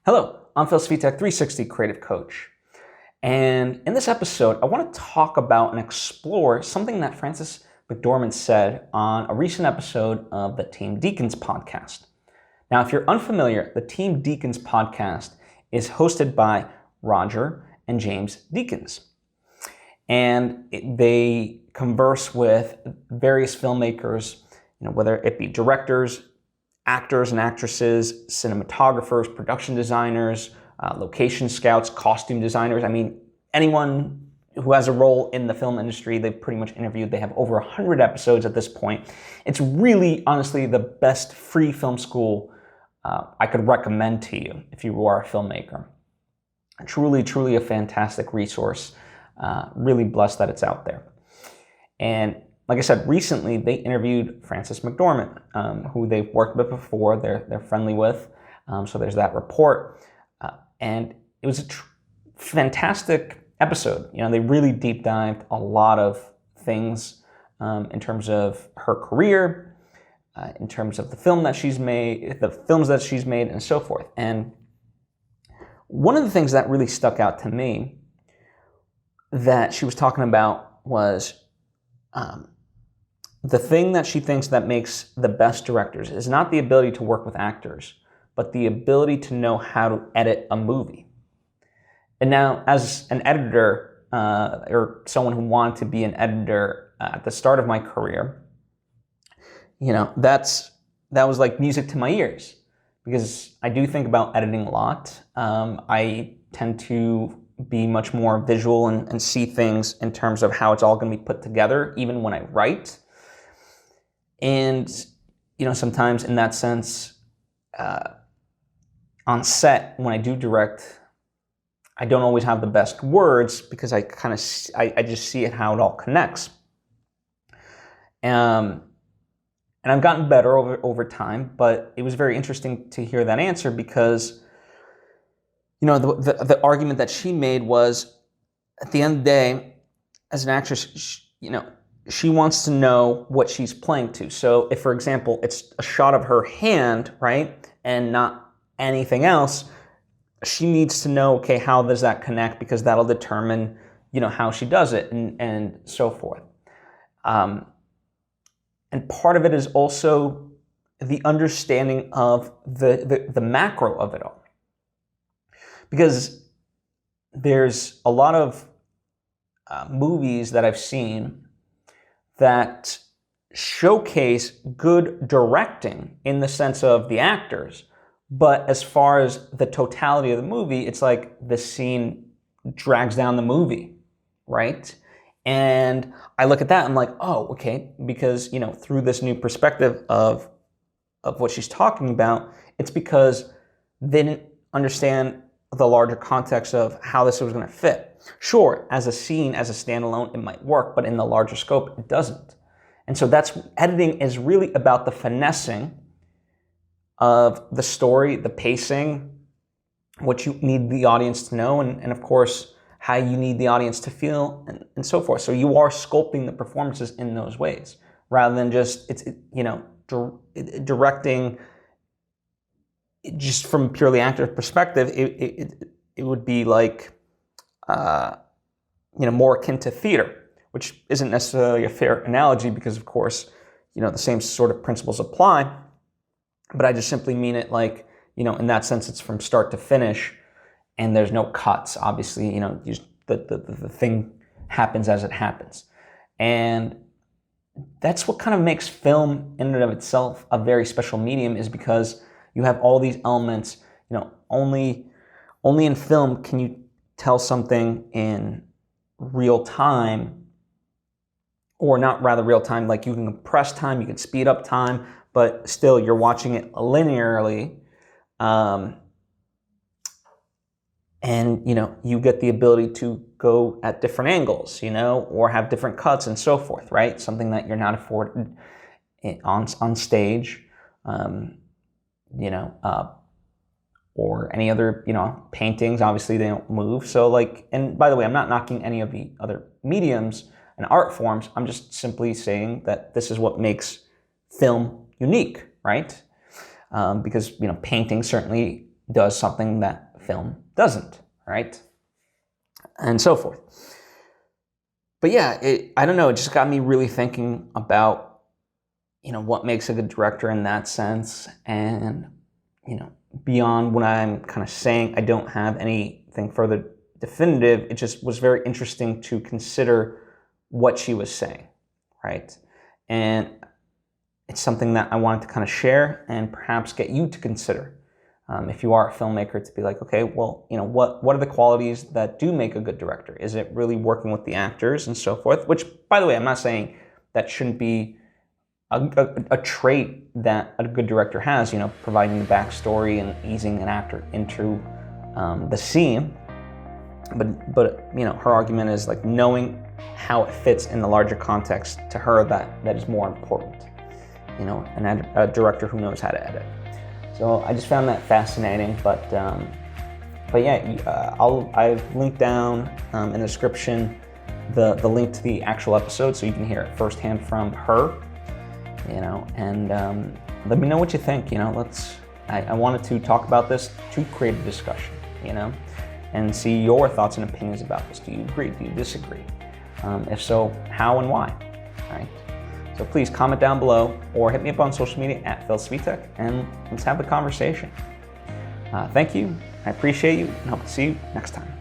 Hello, I'm Phil Svitek, 360 Creative Coach. And in this episode, I want to talk about and explore something that Frances McDormand said on a recent episode of the Team Deacons podcast. Now, if you're unfamiliar, the Team Deacons podcast is hosted by Roger and James Deacons. And they converse with various filmmakers, whether it be directors, actors and actresses, cinematographers, production designers, location scouts, costume designers. I mean, anyone who has a role in the film industry, they've pretty much interviewed. They have over 100 episodes at this point. It's really, honestly, the best free film school I could recommend to you if you are a filmmaker. Truly, truly a fantastic resource. Really blessed that it's out there. And like I said, recently they interviewed Frances McDormand, who they've worked with before, they're friendly with, so there's that rapport. And it was a fantastic episode. They really deep dived a lot of things in terms of her career, in terms of the films that she's made, and so forth. And one of the things that really stuck out to me that she was talking about was the thing that she thinks that makes the best directors is not the ability to work with actors, but the ability to know how to edit a movie. And now, as an editor, or someone who wanted to be an editor at the start of my career, that was like music to my ears, because I do think about editing a lot. I tend to be much more visual and see things in terms of how it's all going to be put together, even when I write. And, sometimes in that sense, on set, when I do direct, I don't always have the best words because I just see it, how it all connects. And I've gotten better over time, but it was very interesting to hear that answer because, the argument that she made was, at the end of the day, as an actress, she wants to know what she's playing to. So if, for example, it's a shot of her hand, right, and not anything else, she needs to know, okay, how does that connect? Because that'll determine, how she does it and so forth. And part of it is also the understanding of the macro of it all. Because there's a lot of movies that I've seen that showcase good directing in the sense of the actors, but as far as the totality of the movie, it's like the scene drags down the movie, right? And I look at that, I'm like, oh, okay, because, through this new perspective of what she's talking about, it's because they didn't understand the larger context of how this was going to fit. Sure, as a scene, as a standalone, it might work, but in the larger scope, it doesn't. And so editing is really about the finessing of the story, the pacing, what you need the audience to know, and of course, how you need the audience to feel, and so forth. So you are sculpting the performances in those ways, rather than just, directing just from purely actor perspective. It would be like, more akin to theater, which isn't necessarily a fair analogy because, of course, the same sort of principles apply. But I just simply mean it like, in that sense, it's from start to finish, and there's no cuts. Obviously, the thing happens as it happens, and that's what kind of makes film in and of itself a very special medium, is because you have all these elements. Only in film can you tell something in real time, or not rather real time, like you can compress time, you can speed up time, but still you're watching it linearly. And, you get the ability to go at different angles, or have different cuts and so forth, right? Something that you're not afforded on stage, or any other, paintings. Obviously they don't move. So and by the way, I'm not knocking any of the other mediums and art forms. I'm just simply saying that this is what makes film unique, right? Because, painting certainly does something that film doesn't, right? And so forth. But yeah, I don't know, it just got me really thinking about, what makes a good director in that sense. And, beyond what I'm kind of saying, I don't have anything further definitive. It just was very interesting to consider what she was saying, right? And it's something that I wanted to kind of share and perhaps get you to consider. If you are a filmmaker, to be like, okay, well, what are the qualities that do make a good director? Is it really working with the actors and so forth? Which, by the way, I'm not saying that shouldn't be a trait that a good director has, providing the backstory and easing an actor into the scene. But her argument is like knowing how it fits in the larger context to her that is more important. And a director who knows how to edit. So I just found that fascinating. But yeah, I've linked down in the description the link to the actual episode, so you can hear it firsthand from her. And let me know what you think. I wanted to talk about this to create a discussion. And see your thoughts and opinions about this. Do you agree? Do you disagree? If so, how and why? All right. So please comment down below or hit me up on social media at Svitek, and let's have the conversation. Thank you. I appreciate you and hope to see you next time.